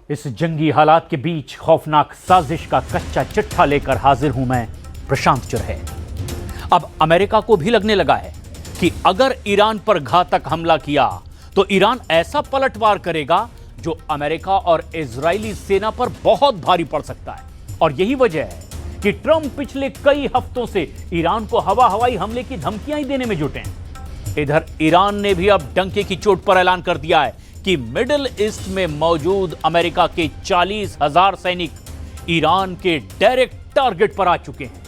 इस जंगी हालात के बीच खौफनाक साजिश का कच्चा चिट्ठा लेकर हाजिर हूं मैं, प्रशांत चुरहे। अब अमेरिका को भी लगने लगा है कि अगर ईरान पर घातक हमला किया तो ईरान ऐसा पलटवार करेगा जो अमेरिका और इजरायली सेना पर बहुत भारी पड़ सकता है। और यही वजह है कि ट्रंप पिछले कई हफ्तों से ईरान को हवाई हमले की धमकियां ही देने में जुटे हैं। इधर ईरान ने भी अब डंके की चोट पर ऐलान कर दिया है कि मिडिल ईस्ट में मौजूद अमेरिका के 40,000 सैनिक ईरान के डायरेक्ट टारगेट पर आ चुके हैं।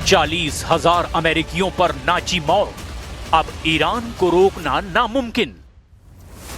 चालीस 40,000 अमेरिकियों पर नाची मौत, अब ईरान को रोकना नामुमकिन।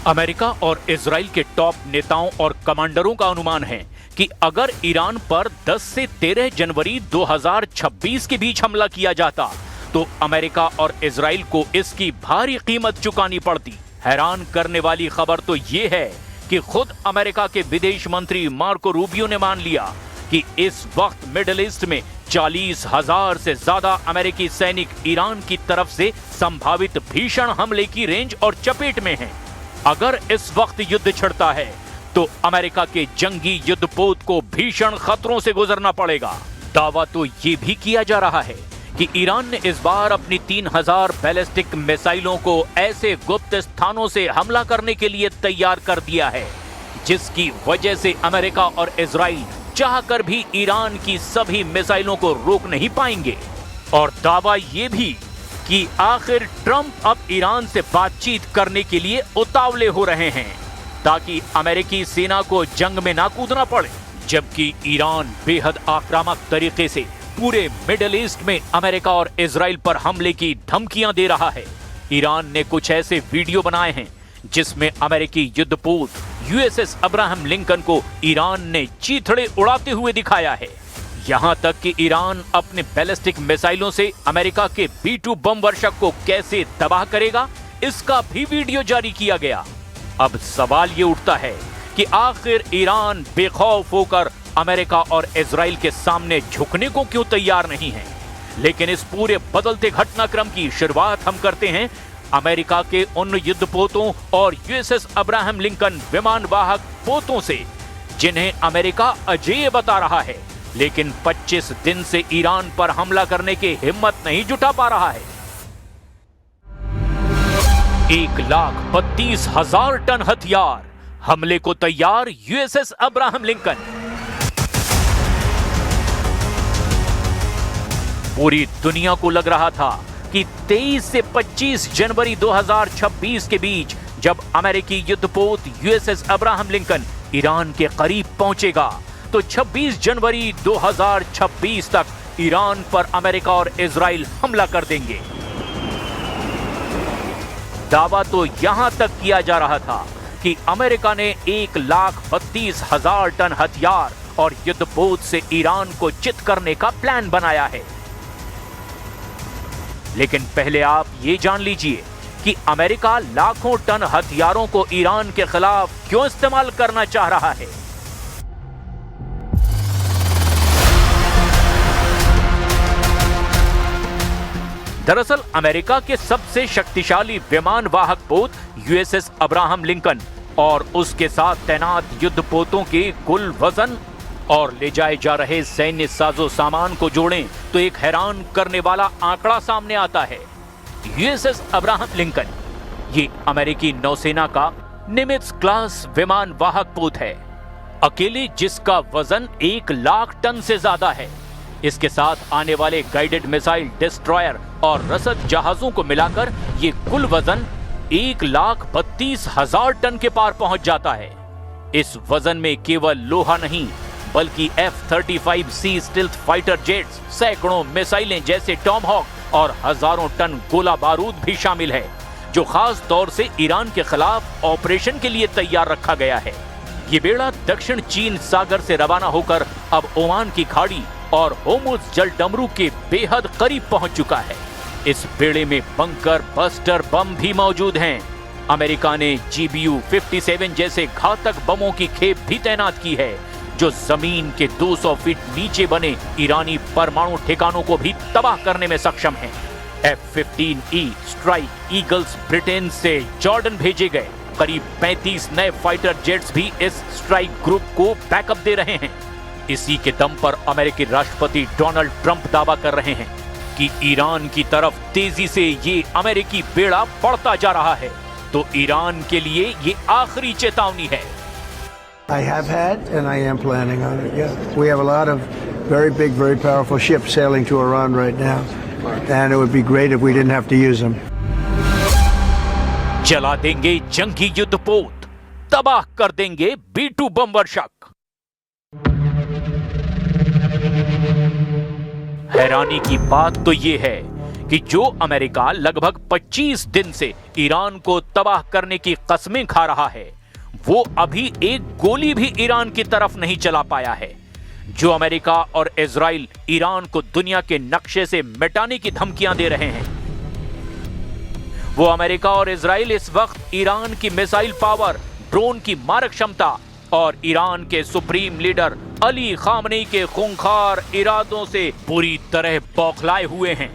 अमेरिका और इजराइल के टॉप नेताओं और कमांडरों का अनुमान है कि अगर ईरान पर 10 से 13 जनवरी 2026 के बीच हमला किया जाता तो अमेरिका और इजराइल को इसकी भारी कीमत चुकानी पड़ती। हैरान करने वाली खबर तो यह है कि खुद अमेरिका के विदेश मंत्री मार्को रूबियो ने मान लिया कि इस वक्त मिडिल ईस्ट में 40,000 से ज्यादा अमेरिकी सैनिक ईरान की तरफ से संभावित भीषण हमले की रेंज और चपेट में हैं। अगर इस वक्त युद्ध छिड़ता है तो अमेरिका के जंगी युद्धपोत को भीषण खतरों से गुजरना पड़ेगा। दावा तो ये भी किया जा रहा है कि ईरान ने इस बार अपनी 3,000 बैलिस्टिक मिसाइलों को ऐसे गुप्त स्थानों से हमला करने के लिए तैयार कर दिया है जिसकी वजह से अमेरिका और इजराइल चाहकर भी ईरान की सभी मिसाइलों को रोक नहीं पाएंगे। और दावा यह भी कि आखिर ट्रंप अब ईरान से बातचीत करने के लिए उतावले हो रहे हैं ताकि अमेरिकी सेना को जंग में ना कूदना पड़े, जबकि ईरान बेहद आक्रामक तरीके से पूरे मिडिल ईस्ट में अमेरिका और इजराइल पर हमले की धमकियां दे रहा है। ईरान ने कुछ ऐसे वीडियो बनाए हैं जिसमें अमेरिकी युद्धपोत यूएसएस अब्राहम लिंकन को ईरान ने चीथड़े उड़ाते हुए दिखाया है। यहां तक कि ईरान अपने बैलिस्टिक मिसाइलों से अमेरिका के B-2 बम वर्षक को कैसे तबाह करेगा, इसका भी वीडियो जारी किया गया। अब सवाल ये उठता है कि आखिर ईरान बेखौफ होकर अमेरिका और इजराइल के सामने झुकने को क्यों तैयार नहीं है। लेकिन इस पूरे बदलते घटनाक्रम की शुरुआत हम करते हैं अमेरिका के उन युद्धपोतों और यूएसएस अब्राहम लिंकन विमान वाहक पोतों से जिन्हें अमेरिका अजेय बता रहा है, लेकिन 25 दिन से ईरान पर हमला करने की हिम्मत नहीं जुटा पा रहा है। 1,32,000 टन हथियार, हमले को तैयार यूएसएस अब्राहम लिंकन। पूरी दुनिया को लग रहा था कि 23 से 25 जनवरी 2026 के बीच जब अमेरिकी युद्धपोत यूएसएस अब्राहम लिंकन ईरान के करीब पहुंचेगा तो 26 जनवरी 2026 तक ईरान पर अमेरिका और इजराइल हमला कर देंगे। दावा तो यहां तक किया जा रहा था कि अमेरिका ने 1,32,000 टन हथियार और युद्धपोत से ईरान को चित करने का प्लान बनाया है। लेकिन पहले आप ये जान लीजिए कि अमेरिका लाखों टन हथियारों को ईरान के खिलाफ क्यों इस्तेमाल करना चाह रहा है। दरअसल अमेरिका के सबसे शक्तिशाली विमान वाहक पोत यूएसएस अब्राहम लिंकन और उसके साथ तैनात युद्धपोतों के कुल वजन और ले जाए जा रहे सैन्य साजो सामान को जोड़ें तो एक हैरान करने वाला आंकड़ा सामने आता है। यूएसएस अब्राहम लिंकन ये अमेरिकी नौसेना का निमित्ज क्लास विमान वाहक पोत है, अकेले जिसका वजन 1 लाख टन से ज्यादा है। इसके साथ आने वाले गाइडेड मिसाइल, डिस्ट्रॉयर और रसद जहाजों को मिलाकर ये कुल वजन 1,32,000 टन के पार पहुंच जाता है। इस वजन में केवल लोहा नहीं बल्कि F-35C स्टिल्थ फाइटर जेट्स, सैकड़ों मिसाइलें जैसे टॉमहॉक और हजारों टन गोला बारूद भी शामिल है, जो खास तौर से ईरान के खिलाफ ऑपरेशन के लिए तैयार रखा गया है। ये बेड़ा दक्षिण चीन सागर से रवाना होकर अब ओमान की खाड़ी और होर्मुज जलडमरू के बेहद करीब पहुंच चुका है। इस बेड़े में बंकर बस्टर बम भी मौजूद हैं। अमेरिका ने GBU-57 जैसे घातक बमों की खेप भी तैनात की है, जो जमीन के 200 फीट नीचे बने ईरानी परमाणु ठिकानों को भी तबाह करने में सक्षम हैं। F-15E स्ट्राइक ईगल्स ब्रिटेन से जॉर्डन भेजे गए। करीब 35 नए फाइटर जेट्स भी इस स्ट्राइक ग्रुप को बैकअप दे रहे हैं। इसी के दम पर अमेरिकी राष्ट्रपति डोनाल्ड ट्रंप दावा कर रहे हैं कि ईरान की तरफ तेजी से ये अमेरिकी बेड़ा बढ़ता जा रहा है, तो ईरान के लिए ये आखिरी चेतावनी है। I have had and I am planning on it. Yeah, we have a lot of very big, very powerful ships sailing to Iran right now, and it would be great if we didn't have to use them. जला देंगे जंगी युद्धपोत, तबाह कर देंगे B-2 बम वर्षक। हैरानी की बात तो यह है कि जो अमेरिका लगभग 25 दिन से ईरान को तबाह करने की कस्में खा रहा है, वो अभी एक गोली भी ईरान की तरफ नहीं चला पाया है। जो अमेरिका और इजराइल ईरान को दुनिया के नक्शे से मिटाने की धमकियां दे रहे हैं, वो अमेरिका और इजराइल इस वक्त ईरान की मिसाइल पावर, ड्रोन की मारक क्षमता और ईरान के सुप्रीम लीडर अली खामनेई के खूंखार इरादों से पूरी तरह बौखलाए हुए हैं।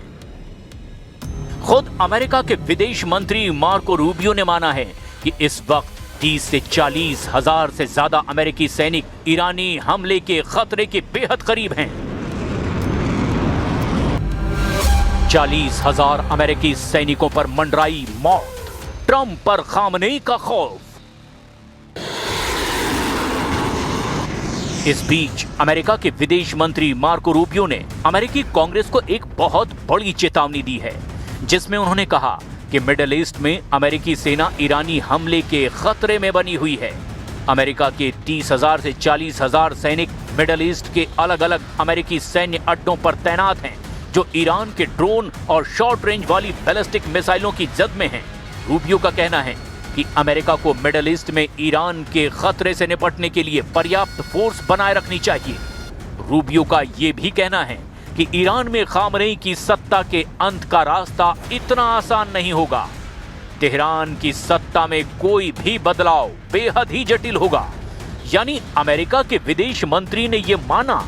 खुद अमेरिका के विदेश मंत्री मार्को रूबियो ने माना है कि इस वक्त 30 से 40 हजार से ज्यादा अमेरिकी सैनिक ईरानी हमले के खतरे के बेहद करीब हैं। 40,000 अमेरिकी सैनिकों पर मंडराई मौत, ट्रंप पर खामनेई का खौफ। इस बीच अमेरिका के विदेश मंत्री मार्को रूबियो ने अमेरिकी कांग्रेस को एक बहुत बड़ी चेतावनी दी है, जिसमें उन्होंने कहा कि मिडिल ईस्ट में अमेरिकी सेना ईरानी हमले के खतरे में बनी हुई है। अमेरिका के 30,000 से 40,000 सैनिक मिडिल ईस्ट के अलग अलग अमेरिकी सैन्य अड्डों पर तैनात हैं, जो ईरान के ड्रोन और शॉर्ट रेंज वाली बैलिस्टिक मिसाइलों की जद में हैं। रूबियो का कहना है कि अमेरिका को मिडिल ईस्ट में ईरान के खतरे से निपटने के लिए पर्याप्त फोर्स बनाए रखनी चाहिए। रूबियो का यह भी कहना है कि ईरान में खामनेई की सत्ता के अंत का रास्ता इतना आसान नहीं होगा। तेहरान की सत्ता में कोई भी बदलाव बेहद ही जटिल होगा। यानी अमेरिका के विदेश मंत्री ने यह माना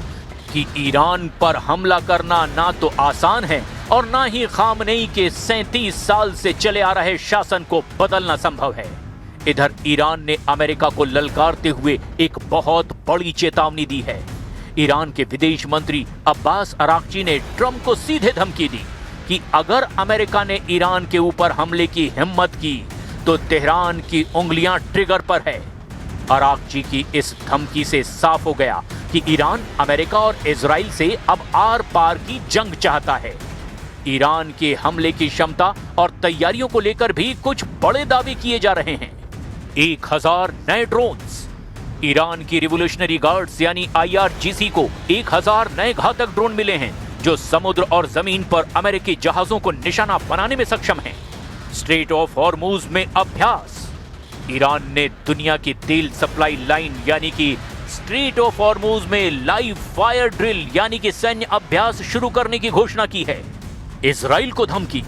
कि ईरान पर हमला करना ना तो आसान है और ना ही खामनेई के 37 साल से चले आ रहे शासन को बदलना संभव है। इधर ईरान ने अमेरिका को ललकारते हुए एक बहुत बड़ी चेतावनी दी है। ईरान के विदेश मंत्री अब्बास अराक्ची ने ट्रंप को सीधे धमकी दी कि अगर अमेरिका ने ईरान के ऊपर हमले की हिम्मत की तो तेहरान की उंगलियां ट्रिगर पर है। अराक्ची की इस धमकी से साफ हो गया कि ईरान अमेरिका और इजराइल से अब आर पार की जंग चाहता है। ईरान के हमले की क्षमता और तैयारियों को लेकर भी कुछ बड़े दावे किए जा रहे हैं। 1000 नए ड्रोन्स। ईरान की रिवोल्यूशनरी गार्ड्स यानी IRGC को 1000 नए घातक ड्रोन मिले हैं, जो समुद्र और जमीन पर अमेरिकी जहाजों को निशाना बनाने में सक्षम हैं। स्ट्रेट ऑफ हॉर्मुज में अभ्यास। ईरान ने दुनिया की तेल सप्लाई लाइन यानी कि स्ट्रेट ऑफ हॉर्मुज में लाइव फायर ड्रिल यानी कि सैन्य अभ्यास शुरू करने की घोषणा की है। इजराइल को धमकी।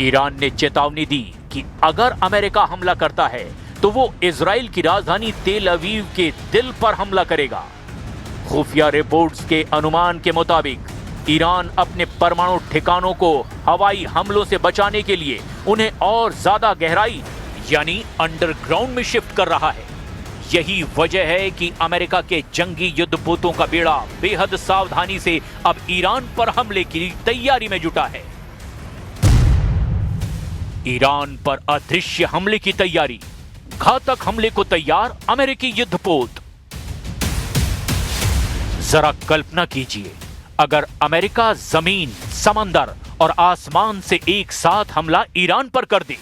ईरान ने चेतावनी दी कि अगर अमेरिका हमला करता है तो वो इजराइल की राजधानी तेल अवीव के दिल पर हमला करेगा। खुफिया रिपोर्ट्स के अनुमान के मुताबिक ईरान अपने परमाणु ठिकानों को हवाई हमलों से बचाने के लिए उन्हें और ज्यादा गहराई यानी अंडरग्राउंड में शिफ्ट कर रहा है। यही वजह है कि अमेरिका के जंगी युद्धपोतों का बेड़ा बेहद सावधानी से अब ईरान पर हमले की तैयारी में जुटा है। ईरान पर अदृश्य हमले की तैयारी, घातक हमले को तैयार अमेरिकी युद्धपोत। जरा कल्पना कीजिए, अगर अमेरिका जमीन, समंदर और आसमान से एक साथ हमला ईरान पर कर दे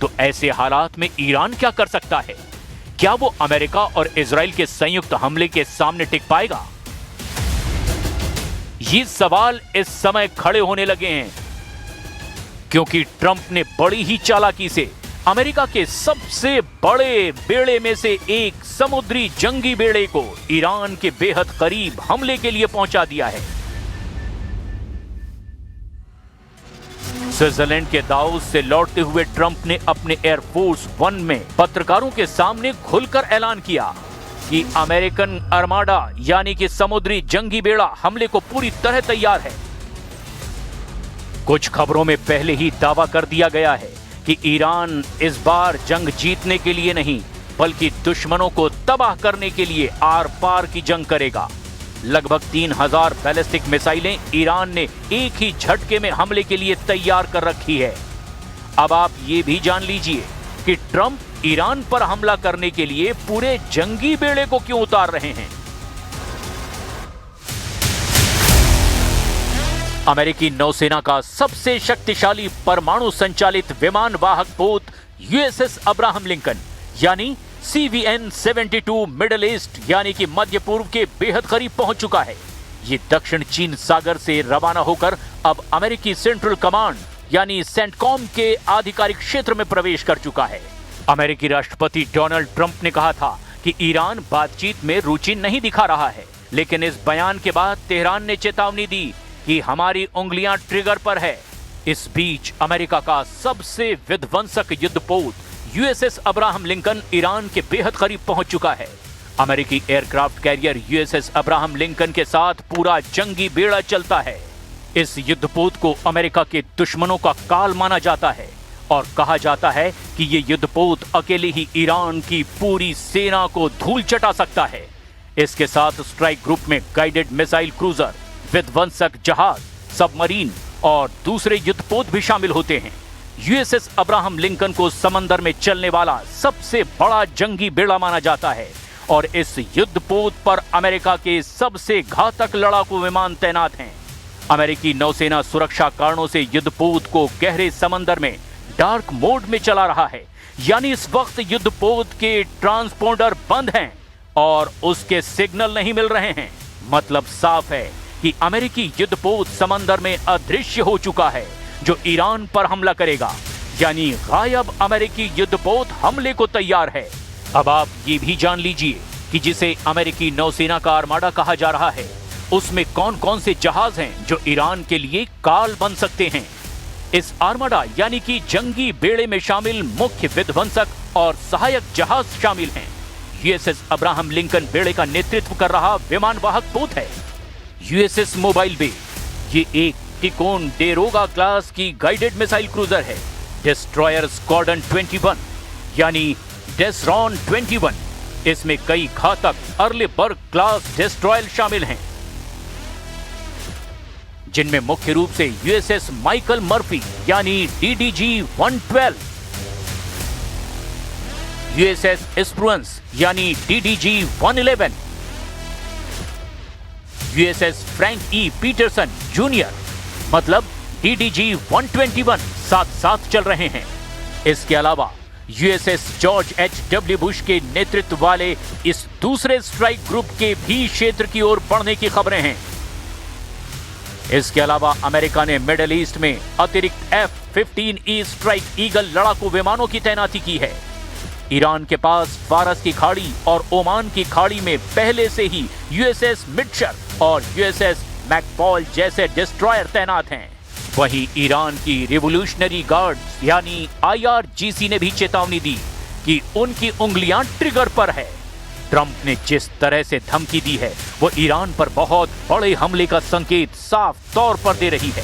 तो ऐसे हालात में ईरान क्या कर सकता है? क्या वो अमेरिका और इजराइल के संयुक्त हमले के सामने टिक पाएगा? ये सवाल इस समय खड़े होने लगे हैं क्योंकि ट्रंप ने बड़ी ही चालाकी से अमेरिका के सबसे बड़े बेड़े में से एक समुद्री जंगी बेड़े को ईरान के बेहद करीब हमले के लिए पहुंचा दिया है। स्विट्जरलैंड के दावोस से लौटते हुए ट्रंप ने अपने एयरफोर्स वन में पत्रकारों के सामने खुलकर ऐलान किया कि अमेरिकन आर्माडा यानी कि समुद्री जंगी बेड़ा हमले को पूरी तरह तैयार है। कुछ खबरों में पहले ही दावा कर दिया गया है कि ईरान इस बार जंग जीतने के लिए नहीं बल्कि दुश्मनों को तबाह करने के लिए आर पार की जंग करेगा। लगभग 3000 बैलिस्टिक मिसाइलें ईरान ने एक ही झटके में हमले के लिए तैयार कर रखी है। अब आप ये भी जान लीजिए कि ट्रंप ईरान पर हमला करने के लिए पूरे जंगी बेड़े को क्यों उतार रहे हैं। अमेरिकी नौसेना का सबसे शक्तिशाली परमाणु संचालित विमान वाहक पोत यूएसएस अब्राहम लिंकन यानी CVN-72 मिडिल ईस्ट यानी कि मध्य पूर्व के बेहद करीब पहुंच चुका है। ये दक्षिण चीन सागर से रवाना होकर अब अमेरिकी सेंट्रल कमांड यानी सेंटकॉम के आधिकारिक क्षेत्र में प्रवेश कर चुका है। अमेरिकी राष्ट्रपति डोनाल्ड ट्रंप ने कहा था कि ईरान बातचीत में रुचि नहीं दिखा रहा है, लेकिन इस बयान के बाद तेहरान ने चेतावनी दी कि हमारी उंगलियां ट्रिगर पर है। इस बीच अमेरिका का सबसे विध्वंसक युद्धपोत यूएसएस अब्राहम लिंकन ईरान के बेहद करीब पहुंच चुका है। अमेरिकी aircraft carrier USS Abraham Lincoln के साथ पूरा जंगी बेड़ा चलता है। इस युद्धपोत को अमेरिका के दुश्मनों का काल माना जाता है और कहा जाता है कि ये युद्धपोत अकेले ही ईरान की पूरी सेना को धूल चटा सकता है। इसके साथ स्ट्राइक ग्रुप में गाइडेड मिसाइल क्रूजर, विध्वंसक जहाज, सबमरीन और दूसरे युद्धपोत भी शामिल होते हैं। यूएसएस अब्राहम लिंकन को समंदर में चलने वाला सबसे बड़ा जंगी बेड़ा माना जाता है और इस युद्धपोत पर अमेरिका के सबसे घातक लड़ाकू विमान तैनात हैं। अमेरिकी नौसेना सुरक्षा कारणों से युद्धपोत को गहरे समंदर में डार्क मोड में चला रहा है, यानी इस वक्त युद्धपोत के ट्रांसपोंडर बंद हैं और उसके सिग्नल नहीं मिल रहे हैं। मतलब साफ है कि अमेरिकी युद्धपोत समंदर में अदृश्य हो चुका है जो ईरान पर हमला करेगा, यानी गायब अमेरिकी युद्धपोत हमले को तैयार है। अब आप ये भी जान लीजिए कि जिसे अमेरिकी नौसेना का आर्माडा कहा जा रहा है उसमें कौन कौन से जहाज हैं जो ईरान के लिए काल बन सकते हैं। इस आर्माडा यानी कि जंगी बेड़े में शामिल मुख्य विध्वंसक और सहायक जहाज शामिल हैं। यूएसएस अब्राहम लिंकन बेड़े का नेतृत्व कर रहा विमान वाहक पोत है यूएसएस मोबाइल बे। ये एक टिकोन डेरोगा क्लास की गाइडेड मिसाइल क्रूजर है। डिस्ट्रॉयर स्क्वाड्रन 21 यानी डेसरॉन 21। इसमें कई घातक अर्लेबर्ग क्लास डिस्ट्रॉयर शामिल हैं, जिनमें मुख्य रूप से यूएसएस माइकल मर्फी यानी DDG-112, यूएसएस एस्प्रुएंस यानी DDG-111, USS Frank E Peterson junior मतलब DDG-121 साथ साथ चल रहे हैं। इसके अलावा यूएसएस जॉर्ज H.W. बुश के नेतृत्व वाले इस दूसरे स्ट्राइक ग्रुप के भी क्षेत्र की ओर बढ़ने की खबरें हैं। इसके अलावा अमेरिका ने मिडिल ईस्ट में अतिरिक्त F-15E स्ट्राइक ईगल लड़ाकू विमानों की तैनाती की है। ईरान के पास फारस की खाड़ी और ओमान की खाड़ी में पहले से ही यूएसएस मिटशर और यूएसएस मैकपॉल जैसे डिस्ट्रॉयर तैनात हैं। वहीं ईरान की रिवोल्यूशनरी गार्ड्स यानी IRGC ने भी चेतावनी दी कि उनकी उंगलियां ट्रिगर पर है। ट्रंप ने जिस तरह से धमकी दी है वो ईरान पर बहुत बड़े हमले का संकेत साफ तौर पर दे रही है।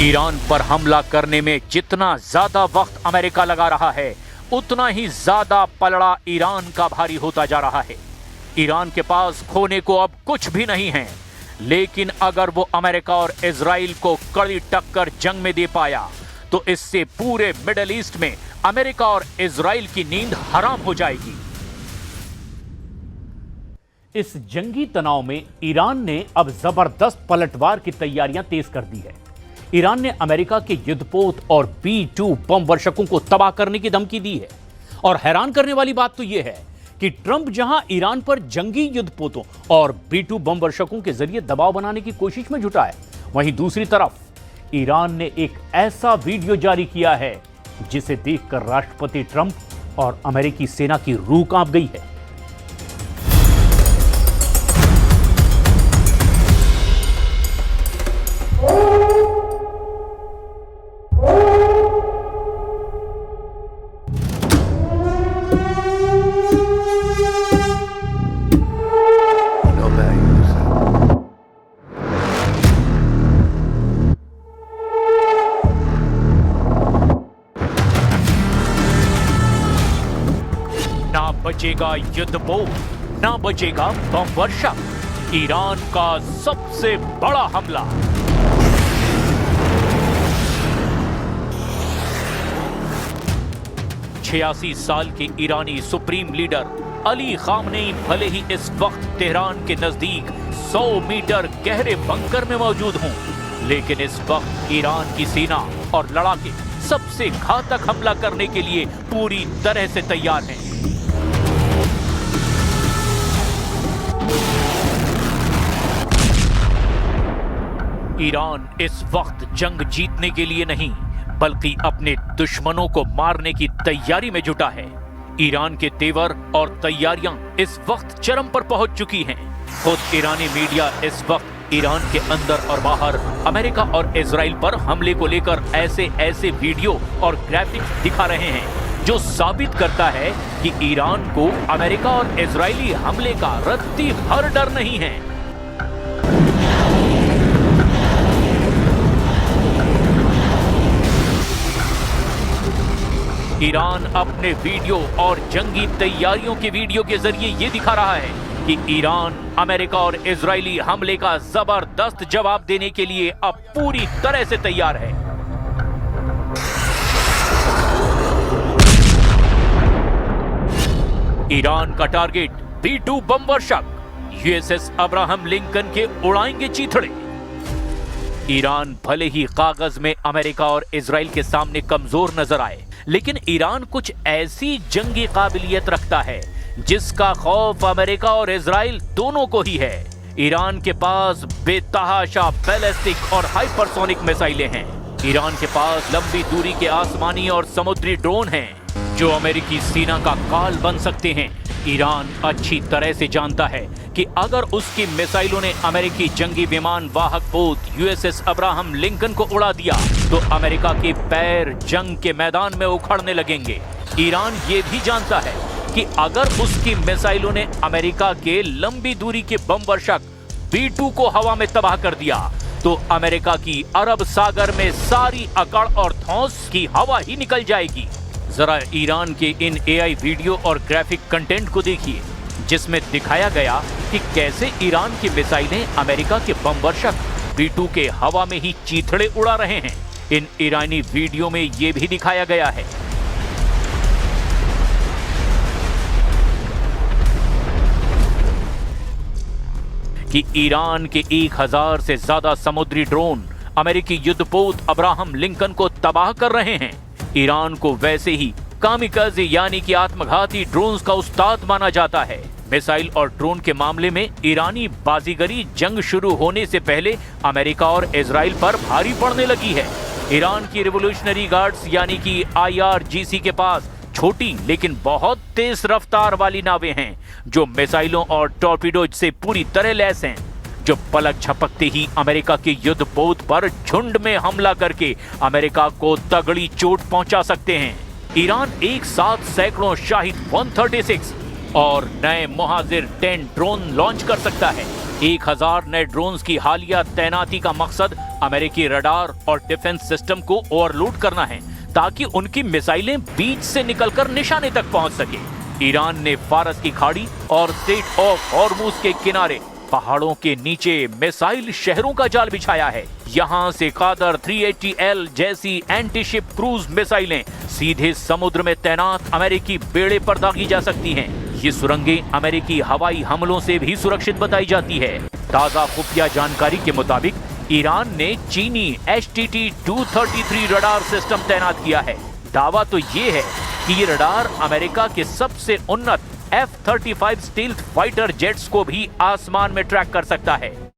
ईरान पर हमला करने में जितना ज्यादा वक्त अमेरिका लगा रहा है, उतना ही ज्यादा पलड़ा ईरान का भारी होता जा रहा है। ईरान के पास खोने को अब कुछ भी नहीं है, लेकिन अगर वो अमेरिका और इजराइल को कड़ी टक्कर जंग में दे पाया तो इससे पूरे मिडिल ईस्ट में अमेरिका और इजराइल की नींद हराम हो जाएगी। इस जंगी तनाव में ईरान ने अब जबरदस्त पलटवार की तैयारियां तेज कर दी है। ईरान ने अमेरिका के युद्धपोत और B-2 बम वर्षकों को तबाह करने की धमकी दी है। और हैरान करने वाली बात तो यह है कि ट्रंप जहां ईरान पर जंगी युद्धपोतों और B-2 बम वर्षकों के जरिए दबाव बनाने की कोशिश में जुटा है, वहीं दूसरी तरफ ईरान ने एक ऐसा वीडियो जारी किया है जिसे देखकर राष्ट्रपति ट्रंप और अमेरिकी सेना की रूह कांप गई है। ना बचेगा युद्धपोत, ना बचेगा बम वर्षा। ईरान का सबसे बड़ा हमला। छियासी साल के ईरानी सुप्रीम लीडर अली खामनेई भले ही इस वक्त तेहरान के नजदीक 100 मीटर गहरे बंकर में मौजूद हों, लेकिन इस वक्त ईरान की सेना और लड़ाके सबसे घातक हमला करने के लिए पूरी तरह से तैयार हैं। ईरान इस वक्त जंग जीतने के लिए नहीं, बल्कि अपने दुश्मनों को मारने की तैयारी में जुटा है। ईरान के तेवर और तैयारियां इस वक्त चरम पर पहुंच चुकी हैं। खुद ईरानी मीडिया इस वक्त ईरान के अंदर और बाहर अमेरिका और इजराइल पर हमले को लेकर ऐसे वीडियो और ग्राफिक्स दिखा रहे हैं जो साबित करता है कि ईरान को अमेरिका और इजरायली हमले का रत्ती भर डर नहीं है। ईरान अपने वीडियो और जंगी तैयारियों के वीडियो के जरिए यह दिखा रहा है कि ईरान अमेरिका और इजरायली हमले का जबरदस्त जवाब देने के लिए अब पूरी तरह से तैयार है। ईरान का टारगेट B-2 बम वर्षक, USS अब्राहम लिंकन के उड़ाएंगे चीथड़े। ईरान भले ही कागज में अमेरिका और इजराइल के सामने कमजोर नजर आए, लेकिन ईरान कुछ ऐसी जंगी काबिलियत रखता है जिसका खौफ अमेरिका और इजराइल दोनों को ही है। ईरान के पास बेतहाशा बैलिस्टिक और हाइपरसोनिक मिसाइलें हैं। ईरान के पास लंबी दूरी के आसमानी और समुद्री ड्रोन हैं जो अमेरिकी सेना का काल बन सकते हैं। ईरान अच्छी तरह से जानता है कि अगर उसकी मिसाइलों ने अमेरिकी जंगी विमान वाहक पोत USS अब्राहम लिंकन को उड़ा दिया तो अमेरिका के पैर जंग के मैदान में उखड़ने लगेंगे। ईरान ये भी जानता है कि अगर उसकी मिसाइलों ने अमेरिका के लंबी दूरी के बम वर्षक B-2 को हवा में तबाह कर दिया तो अमेरिका की अरब सागर में सारी अकड़ और धौंस की हवा ही निकल जाएगी। जरा ईरान के इन AI वीडियो और ग्राफिक कंटेंट को देखिए, जिसमें दिखाया गया कि कैसे ईरान की मिसाइलें अमेरिका के बम वर्षक B-2 के हवा में ही चीथड़े उड़ा रहे हैं। इन ईरानी वीडियो में यह भी दिखाया गया है कि ईरान के 1000 से ज्यादा समुद्री ड्रोन अमेरिकी युद्धपोत अब्राहम लिंकन को तबाह कर रहे हैं। ईरान को वैसे ही कामिकाज़े यानी कि आत्मघाती ड्रोन्स का उस्ताद माना जाता है। मिसाइल और ड्रोन के मामले में ईरानी बाजीगरी जंग शुरू होने से पहले अमेरिका और इजराइल पर भारी पड़ने लगी है। ईरान की रिवोल्यूशनरी गार्ड्स यानी कि IRGC के पास छोटी लेकिन बहुत तेज रफ्तार वाली नावें हैं जो मिसाइलों और टॉर्पीडोज से पूरी तरह लैस हैं, जो पलक झपकते ही अमेरिका के युद्धपोत पर झुंड में हमला करके अमेरिका को तगड़ी चोट पहुंचा सकते हैं। ईरान एक साथ सैकड़ों शाहिद 136 और नए मुहाजिर 10 ड्रोन लॉन्च कर सकता है। 1000 नए ड्रोन्स की हालिया तैनाती का मकसद अमेरिकी रडार और डिफेंस सिस्टम को ओवरलोड करना है ताकि उनकी मिसाइलें बीच से निकलकर निशाने तक पहुंच सके। ईरान ने फारस की खाड़ी और स्ट्रेट ऑफ हॉर्मुज के किनारे पहाड़ों के नीचे मिसाइल शहरों का जाल बिछाया है। यहां से कादर 380L जैसी एंटी शिप क्रूज मिसाइलें सीधे समुद्र में तैनात अमेरिकी बेड़े पर दागी जा सकती हैं। ये सुरंगें अमेरिकी हवाई हमलों से भी सुरक्षित बताई जाती है। ताजा खुफिया जानकारी के मुताबिक ईरान ने चीनी HTT-233 रडार सिस्टम तैनात किया है। दावा तो ये है कि ये रडार अमेरिका के सबसे उन्नत F-35 स्टील्थ फाइटर जेट्स को भी आसमान में ट्रैक कर सकता है।